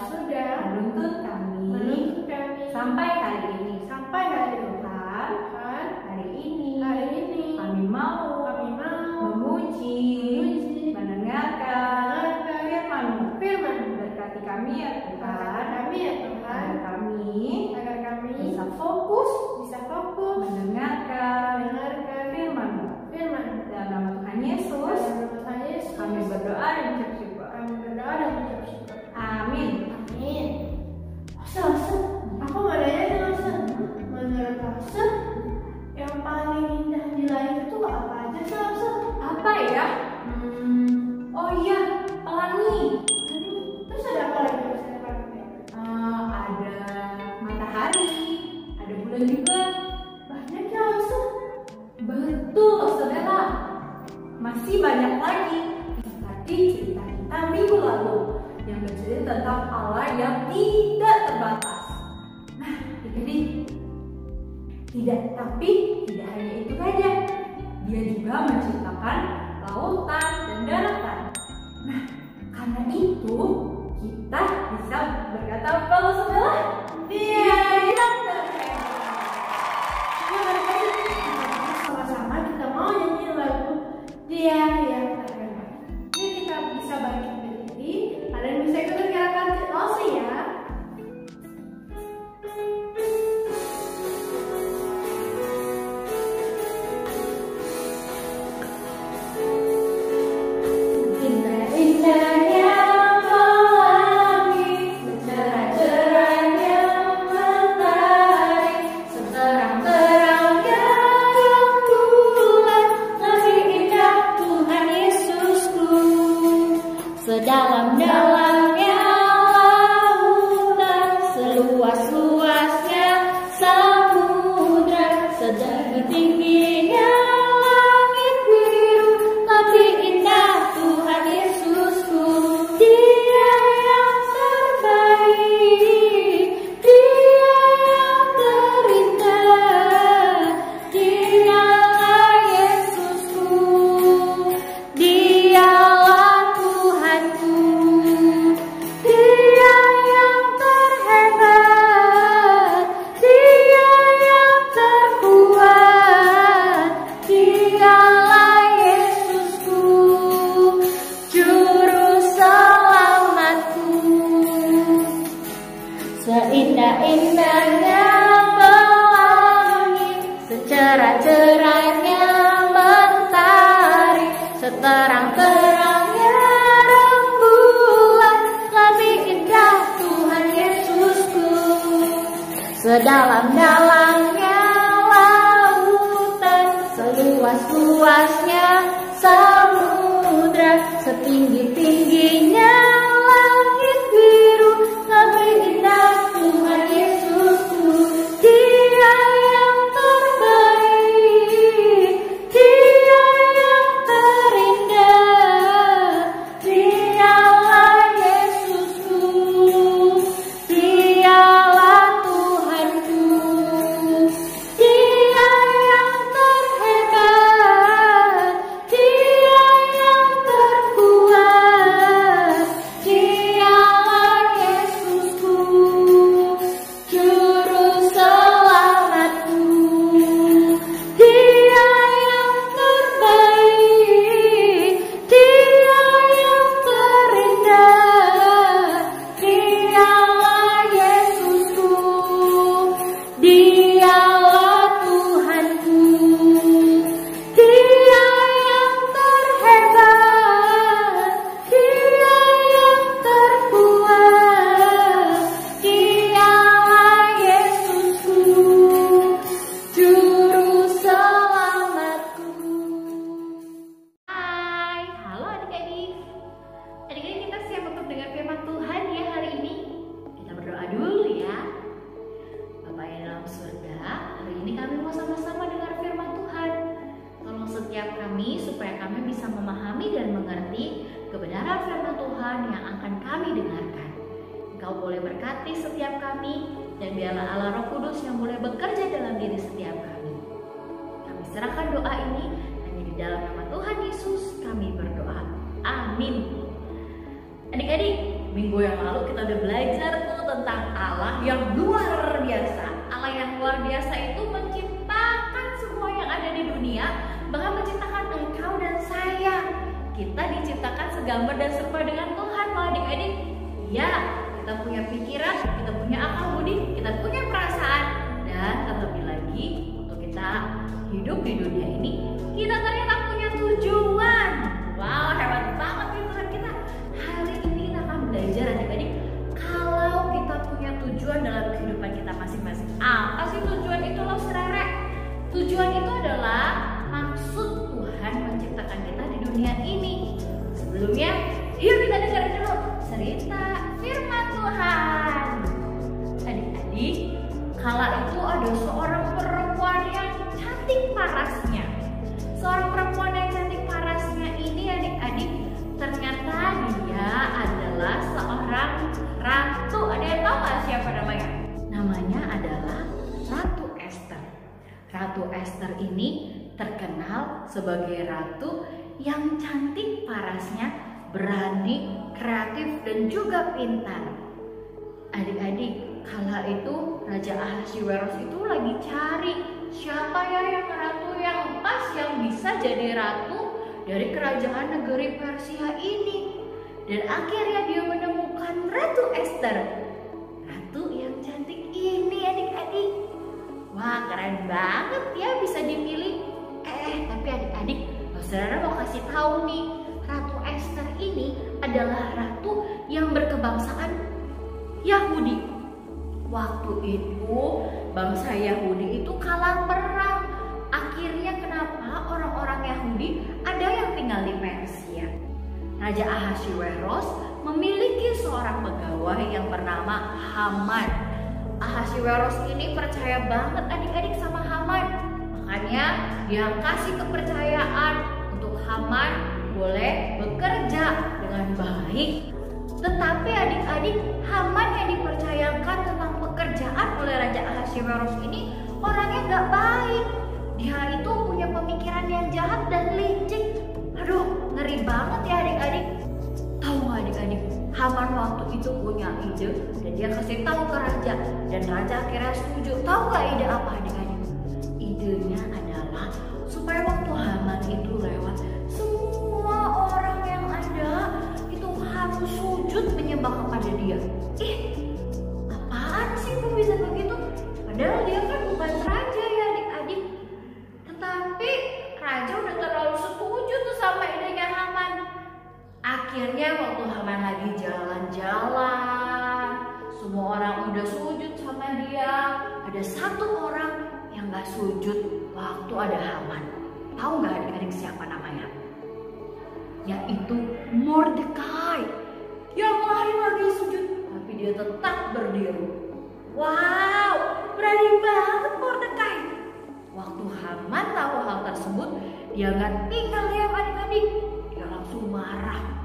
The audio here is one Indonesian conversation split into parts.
sudah menuntut kami sampai hari ini. Tuhan, hari ini kami mau memuji, mendengarkan firman-Mu. Berkati kami ya Tuhan, agar kami bisa fokus mendengarkan firman-Mu. Dalam nama Tuhan Yesus, kami berdoa dan mengucap syukur. Amin. Aku mau nanya nih, menurut Langsung yang paling indah di langit itu apa aja sih, Langsung? Apa ya? Oh iya, pelangi. Terus ada apa lagi? Ada matahari, ada bulan juga. Banyak ya, Langsung. Betul, saudara. Masih banyak lagi seperti cerita kita minggu lalu yang bercerita tentang Allah yang tidak terbatas. Nah, tapi tidak hanya itu saja. Dia juga menciptakan lautan dan daratan. Nah, karena itu kita bisa berkata kalau saudara, dia yang terhebat. Sama-sama kita mau nyanyi lagu Dia yang terhebat. Jadi kita bisa bangkit berdiri. Kalian bisa ikut gerakan Lose ya. Sedalam-dalamnya lautan, seluas-luasnya samudra, setinggi-tingginya langit biru, lebih indah Tuhan Yesusku. Dia yang terbaik, Dia yang terindah, Dialah Yesusku. Dialah Tuhanku, Dia yang terhebat, Dia yang terkuat, Dialah Yesusku, Juru Selamatku. Seindah-indahnya pelangi, secerah-cerahnya mentari, seterang-terangnya rembulan, lebih indah Tuhan Yesusku. Sedalam-dalamnya lautan, seluas-luasnya samudra, setinggi-tingginya langit biru, lebih indah Tuhan Yesusku. Dia yang terbaik, Dia yang terindah, Dialah Yesusku. Dialah Tuhanku, Dia yang terhebat, Dia yang terkuat, Dialah Yesusku, Juru Selamatku. Dia yang terbaik, Dia yang terindah, Dialah Yesusku. Dialah Tuhanku, Dia yang terhebat, Dia yang terkuat, Dialah Yesusku, Juru Selamatku. Hai, halo adik-adik. Adik-adik, kita siap untuk dengar firman Tuhan ya hari ini. Kita berdoa dulu ya. Bapa yang dalam surga, hari ini kami mau sama-sama dengar firman Tuhan. Tolong setiap kami supaya kami bisa memahami dan mengerti kebenaran firman Tuhan yang akan kami dengarkan. Engkau boleh berkati setiap kami, dan biarlah Allah Roh Kudus yang boleh bekerja dalam diri setiap kami. Kami serahkan doa ini hanya di dalam nama Tuhan Yesus kami berdoa. Amin. Adik-adik, minggu minggu yang lalu kita udah belajar tuh tentang Allah yang luar biasa. Allah yang luar biasa itu menciptakan semua yang ada di dunia, bahkan menciptakan engkau dan saya. Kita diciptakan segambar dan serupa dengan Tuhan, loh adik-adik. Ya, kita punya pikiran, kita punya akal budi, kita punya perasaan, dan terlebih lagi untuk kita hidup di dunia ini, kita ternyata punya tujuan. Wow, hebat banget nih Tuhan kita. Hari ini kita akan belajar adik-adik, kalau kita punya tujuan dalam kehidupan kita masing-masing. Apa sih tujuan itu loh saudara? Tujuan itu adalah maksud Tuhan menciptakan kita di dunia ini. Sebelumnya, yuk kita dengerin dulu cerita firman Tuhan. Adik-adik, kala itu ada seorang perempuan yang cantik parasnya. Seorang perempuan yang cantik parasnya ini adik-adik, ternyata dia adalah seorang ratu. Ada yang tahu nggak siapa namanya? Namanya adalah Ratu Ester. Ratu Ester ini terkenal sebagai ratu yang cantik parasnya, berani, kreatif, dan juga pintar. Adik-adik, kala itu Raja Ahasiweros itu lagi cari siapa ya yang ratu yang pas yang bisa jadi ratu dari kerajaan negeri Persia ini. Dan akhirnya dia menemukan Ratu Ester, ratu yang cantik ini adik-adik. Wah, keren banget ya bisa dipilih. Tapi adik-adik, saudara mau kasih tahu nih, Ratu Ester ini adalah ratu yang berkebangsaan Yahudi. Waktu itu bangsa Yahudi itu kalah perang. Akhirnya kenapa orang-orang Yahudi ada yang tinggal di Persia. Raja Ahasiweros memiliki seorang pegawai yang bernama Haman. Ahasiweros ini percaya banget adik-adik sama Haman. Makanya dia kasih kepercayaan untuk Haman boleh bekerja dengan baik. Tetapi adik-adik, Haman yang dipercayakan tentang pekerjaan oleh Raja Ahasiweros ini orangnya gak baik. Dia itu punya pemikiran yang jahat dan licik. Aduh, ngeri banget ya adik-adik. Tahu gak adik-adik, Haman waktu itu punya ide dan dia kasih tahu ke raja, dan raja akhirnya setuju. Tahu gak ide apa adik-adik? Idenya adalah supaya waktu Haman itu lewat, semua orang yang ada itu harus sujud menyembah kepada dia. Apaan sih kok bisa begitu? Padahal dia kan bukan raja ya adik-adik. Tetapi raja udah terlalu setuju tuh sama idenya Haman. Akhirnya waktu Haman lagi jalan-jalan, semua orang udah sujud sama dia, ada satu orang yang gak sujud waktu ada Haman. Tahu gak adik-adik siapa namanya? Yaitu Mordekai. Yang lain lagi sujud, tapi dia tetap berdiri. Wow, berani banget Mordekai. Waktu Haman tahu hal tersebut, dia gak tinggal diam adik-adik. Dia langsung marah.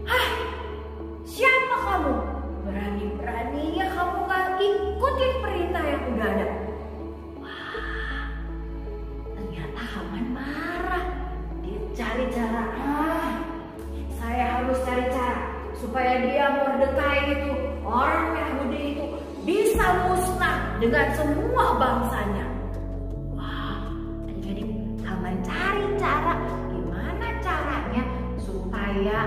Hah? Siapa kamu? Berani-beraninya kamu gak ikutin perintah yang udah ada. Wah, ternyata Haman marah. Dia cari cara. Saya harus cari cara supaya dia Mordekai itu, orang Yahudi itu, bisa musnah dengan semua bangsanya. Wah, adik-adik, Haman cari cara gimana caranya supaya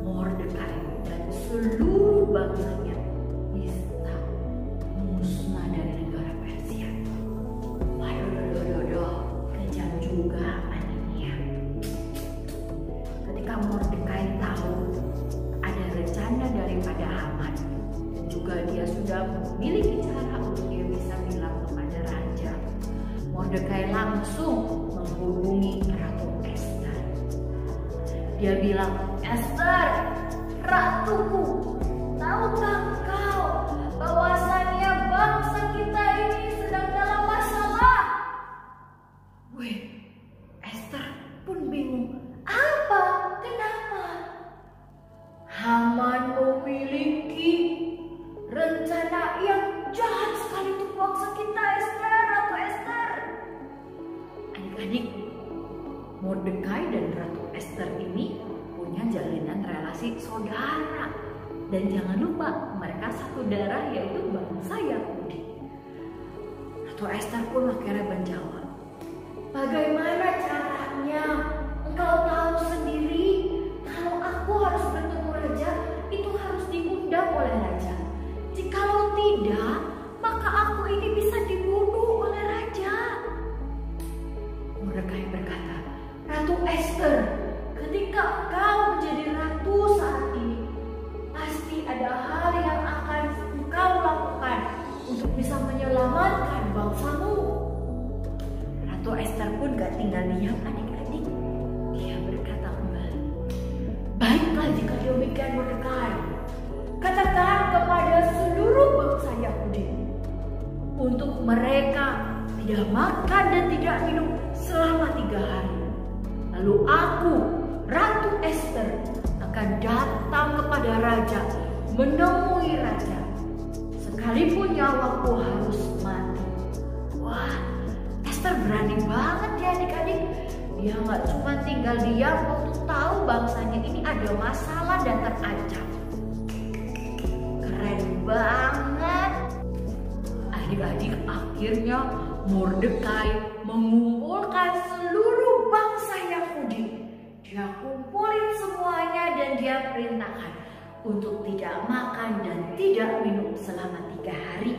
Mordekai dan seluruh bangsanya bisa musnah dari negara Persia. Waduh, kejam juga adiknya. Ketika Mordekai tahu ada rencana daripada Haman, dan juga dia sudah memiliki cara untuk dia bisa bilang kepada raja, Mordekai langsung menghubungi Ratu Ester. Dia bilang, Ester, ratuku, tahukah kau bahwasannya bangsa kita ini sedang dalam masalah? Wih, Ester pun bingung. Apa? Kenapa? Haman memiliki rencana yang jahat sekali untuk bangsa kita, Ester, Ratu Ester. Adik-adik, Mordekai dan Ratu Ester ini punya jalinan relasi saudara. Dan jangan lupa mereka satu darah, yaitu bangsa Yahudi. Ratu Ester pun akhirnya menjawab, Bagaimana caranya? Engkau tahu sendiri kalau aku harus bertemu raja, itu harus diundang oleh raja. Jikalau tidak, maka aku ini bisa dibunuh oleh raja. Mordekai berkata, Ratu Ester, ketika kau menjadi ratu saat ini, pasti ada hal yang akan engkau lakukan untuk bisa menyelamatkan bangsamu. Ratu Ester pun gak tinggal diam adik-adik. Dia berkata kembali, Baiklah jika demikian Mordekai, katakan kepada seluruh bangsa Yahudi untuk mereka tidak makan dan tidak minum selama 3 hari. Lalu aku, Ratu Ester, akan datang kepada raja, menemui raja, sekalipun nyawaku harus mati. wah, Ester berani banget ya adik-adik. Dia gak cuma tinggal diam waktu tahu bangsanya ini ada masalah dan terancam. Keren banget. Adik-adik, akhirnya Mordekai mengumpulkan seluruh bangsa Yahudi. Dia kumpulin semuanya dan dia perintahkan untuk tidak makan dan tidak minum selama 3 hari.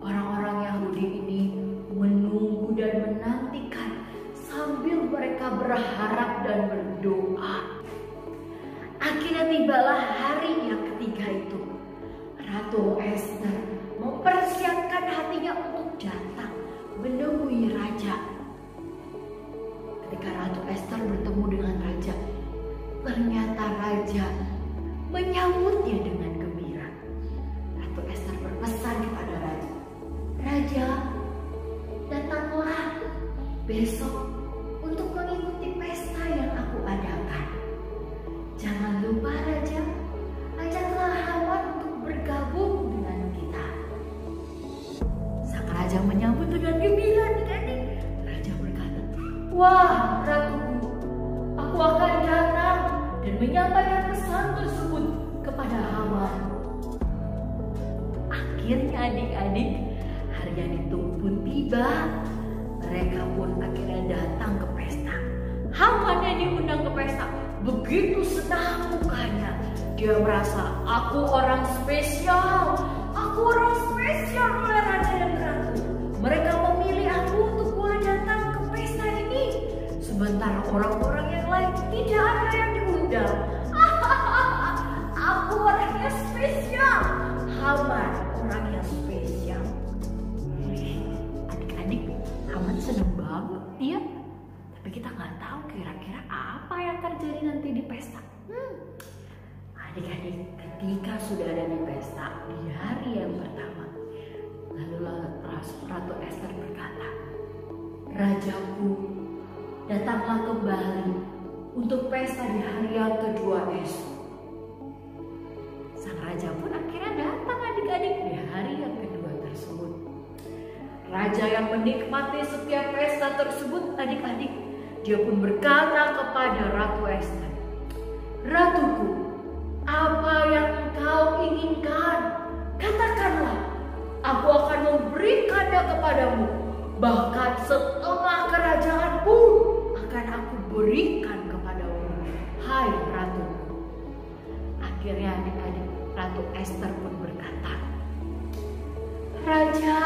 Orang-orang Yahudi ini menunggu dan menantikan sambil mereka berharap dan berdoa. Akhirnya tibalah hari yang ketiga itu. Ratu Ester mempersiapkan hatinya untuk datang menemui raja. Ketika Ratu Ester bertemu dengan raja, ternyata raja menyambutnya dengan gembira. Ratu Ester berpesan kepada raja, Raja, datanglah besok untuk mengikuti pesta yang aku adakan. Jangan lupa raja, ajaklah Haman untuk bergabung dengan kita. Sang raja menyambut dengan gembira adik-adik. Raja berkata, Wah, ratuku, aku akan datang dan menyampaikan pesan tersebut kepada Haman. Akhirnya adik-adik, hari yang ditunggu pun tiba. Mereka pun akhirnya datang ke pesta. Haman yang diundang ke pesta begitu senang mukanya. Dia merasa, aku orang spesial. Aku orang spesial oleh raja dan ratu. Mereka memilih aku untuk boleh datang ke pesta ini. Sementara orang-orang yang lain tidak ada yang diundang. Aku orang yang spesial. Haman orang yang spesial. Adik-adik, Haman seneng banget dia. Tapi kita nggak tahu kira-kira apa yang terjadi nanti di pesta. Adik-adik, ketika sudah ada di pesta di hari yang pertama, lalu Ratu Ester berkata, Rajaku, datanglah kembali untuk pesta di hari yang kedua esok. Sang raja pun akhirnya datang adik-adik di hari yang kedua tersebut. Raja yang menikmati setiap pesta tersebut adik-adik, dia pun berkata kepada Ratu Ester, Ratuku, apa yang engkau inginkan, katakanlah, aku akan memberikannya kepadamu. Bahkan setengah kerajaan pun akan aku berikan kepadamu, hai ratu. Akhirnya adik-adik, Ratu Ester pun berkata, Raja,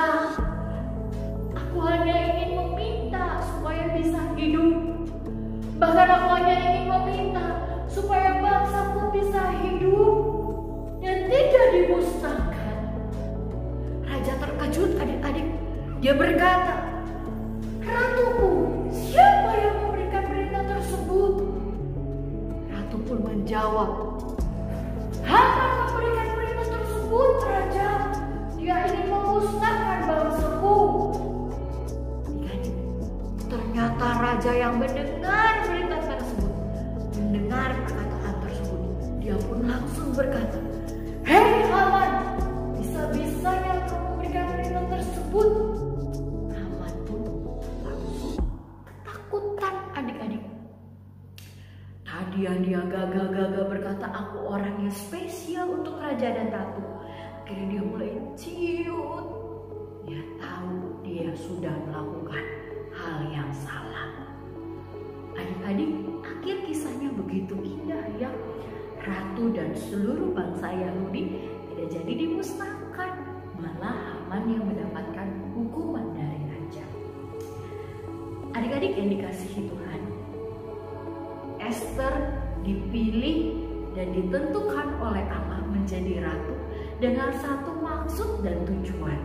aku hanya ingin meminta supaya bisa hidup. Bahkan aku hanya ingin meminta supaya bangsaku bisa hidup dan tidak dimusnahkan. Raja terkejut adik-adik. Dia berkata, Ratuku, siapa yang memberikan perintah tersebut? Ratu pun menjawab, Haman memberikan perintah tersebut, Raja. Dia ingin memusnahkan bangsaku. Adik-adik, ternyata raja yang mendengar perintah tersebut, mendengar perkataan tersebut, dia pun langsung berkata, Hei Haman, bisa-bisanya kau memberikan perintah tersebut. Haman pun langsung ketakutan adik-adik. Tadi dia gagah berkata aku orang yang spesial untuk raja dan ratu. Akhirnya dia mulai ciut. Dia tahu dia sudah melakukan hal yang salah. Adik-adik, akhir kisahnya begitu indah ya. Ratu dan seluruh bangsa Yahudi tidak jadi dimusnahkan, malah Haman yang mendapatkan hukuman dari raja. Adik-adik yang dikasihi Tuhan, Ester dipilih dan ditentukan oleh Allah menjadi ratu dengan satu maksud dan tujuan,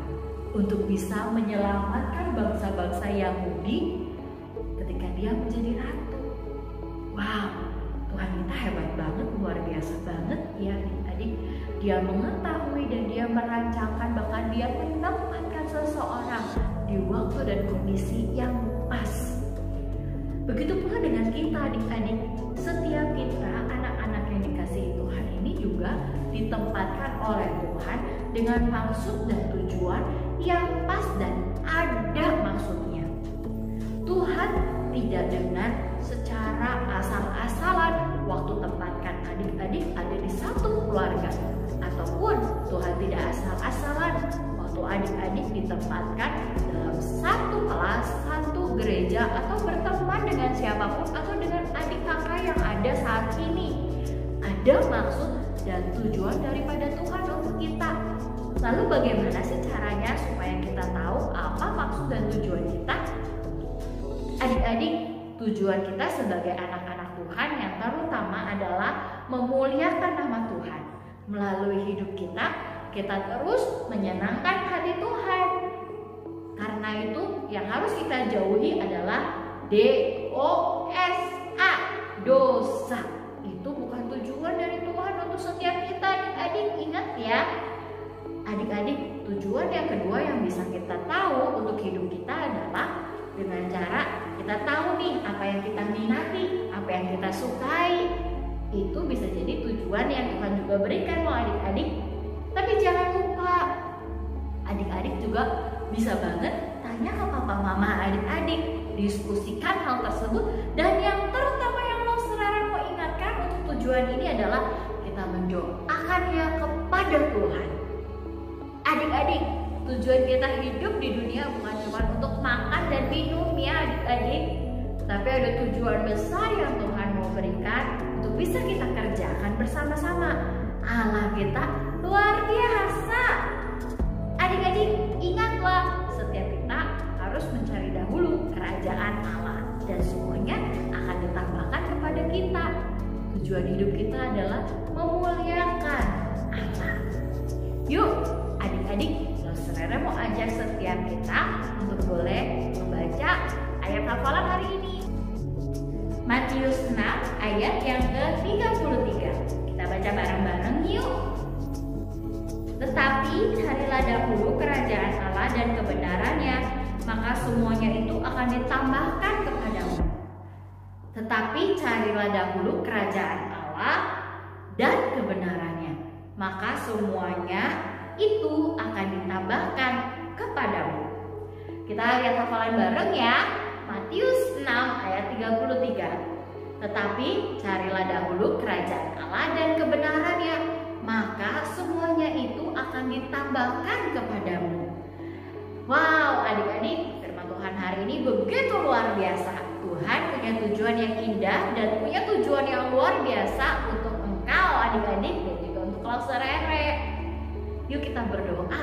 untuk bisa menyelamatkan bangsa-bangsa Yahudi ketika dia menjadi ratu. Wow, Tuhan kita hebat banget, luar biasa banget ya adik-adik. Dia mengetahui dan dia merancangkan, bahkan dia menempatkan seseorang di waktu dan kondisi yang pas. Begitu pula dengan kita adik-adik. Setiap kita anak-anak yang dikasihi Tuhan ini juga ditempatkan oleh Tuhan dengan maksud dan tujuan yang pas dan ada maksudnya. Tuhan tidak dengan secara asal-asalan waktu tempatkan adik-adik ada di satu keluarga, ataupun Tuhan tidak asal-asalan waktu adik-adik ditempatkan dalam satu kelas, satu gereja, atau berteman dengan siapapun atau dengan adik kakak yang ada saat ini. Ada maksud dan tujuan daripada Tuhan untuk kita. Lalu bagaimana sih caranya supaya kita tahu apa maksud dan tujuan kita? Adik-adik, tujuan kita sebagai anak-anak Tuhan yang terutama adalah memuliakan nama Tuhan. Melalui hidup kita terus menyenangkan hati Tuhan. Karena itu yang harus kita jauhi adalah dosa. Dosa itu bukan tujuan dari Tuhan untuk setiap kita, adik-adik. Ingat ya, adik-adik, tujuan yang kedua yang bisa kita tahu untuk hidup kita adalah dengan cara kita tahu nih apa yang kita minati, apa yang kita sukai. Itu bisa jadi tujuan yang Tuhan juga berikan loh adik-adik. Tapi jangan lupa, adik-adik juga bisa banget tanya ke papa mama adik-adik, diskusikan hal tersebut. Dan yang terutama yang saudara mau ingatkan untuk tujuan ini adalah kita mendoakannya kepada Tuhan. Adik-adik, tujuan kita hidup di dunia bukan cuma untuk makan dan minum ya adik-adik, tapi ada tujuan besar yang Tuhan mau berikan untuk bisa kita kerjakan bersama-sama. Allah kita luar biasa. Adik-adik, ingatlah, setiap kita harus mencari dahulu kerajaan Allah dan semuanya akan ditambahkan kepada kita. Tujuan hidup kita adalah memuliakan Allah. Yuk adik-adik, saudara mau ajak setiap kita untuk boleh membaca ayat hafalan hari ini. Matius 6 ayat yang ke-33. Kita baca bareng-bareng yuk. Tetapi carilah dahulu kerajaan Allah dan kebenarannya, maka semuanya itu akan ditambahkan kepadamu. Tetapi carilah dahulu kerajaan Allah dan kebenarannya, maka semuanya itu akan ditambahkan kepadamu. Kita lihat hafalan bareng ya. Matius 6 ayat 33. Tetapi carilah dahulu kerajaan Allah dan kebenarannya, maka semuanya itu akan ditambahkan kepadamu. Wow, adik-adik, firman Tuhan hari ini begitu luar biasa. Tuhan punya tujuan yang indah dan punya tujuan yang luar biasa untuk engkau adik-adik dan juga untuk kelas Rere. Yuk kita berdoa.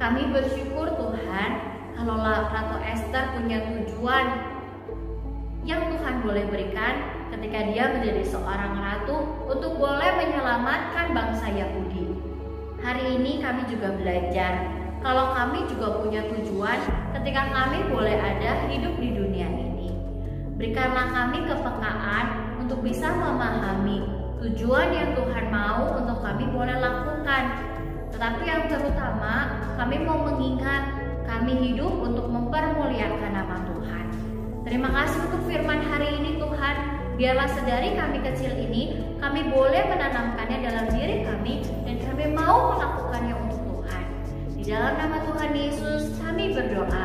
Kami bersyukur Tuhan kalau Ratu Ester punya tujuan yang Tuhan boleh berikan ketika dia menjadi seorang ratu untuk boleh menyelamatkan bangsa Yahudi. Hari ini kami juga belajar kalau kami juga punya tujuan ketika kami boleh ada hidup di dunia ini. Berikanlah kami kepekaan untuk bisa memahami tujuan yang Tuhan mau untuk kami boleh lakukan. Tetapi yang terutama kami mau mengingat kami hidup untuk mempermuliakan nama Tuhan. Terima kasih untuk firman hari ini Tuhan. Biarlah sedari kami kecil ini kami boleh menanamkannya dalam diri kami dan kami mau melakukannya untuk Tuhan. Di dalam nama Tuhan Yesus kami berdoa.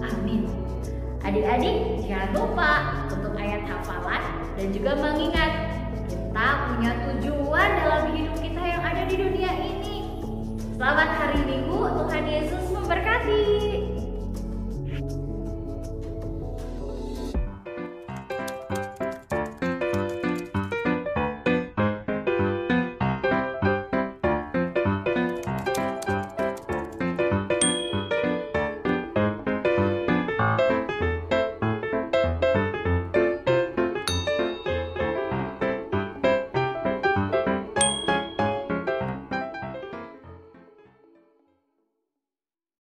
Amin. Adik-adik jangan lupa untuk ayat hafalan dan juga mengingat kita punya tujuan dalam hidup kita yang ada di dunia ini. Selamat hari Minggu, Tuhan Yesus memberkati.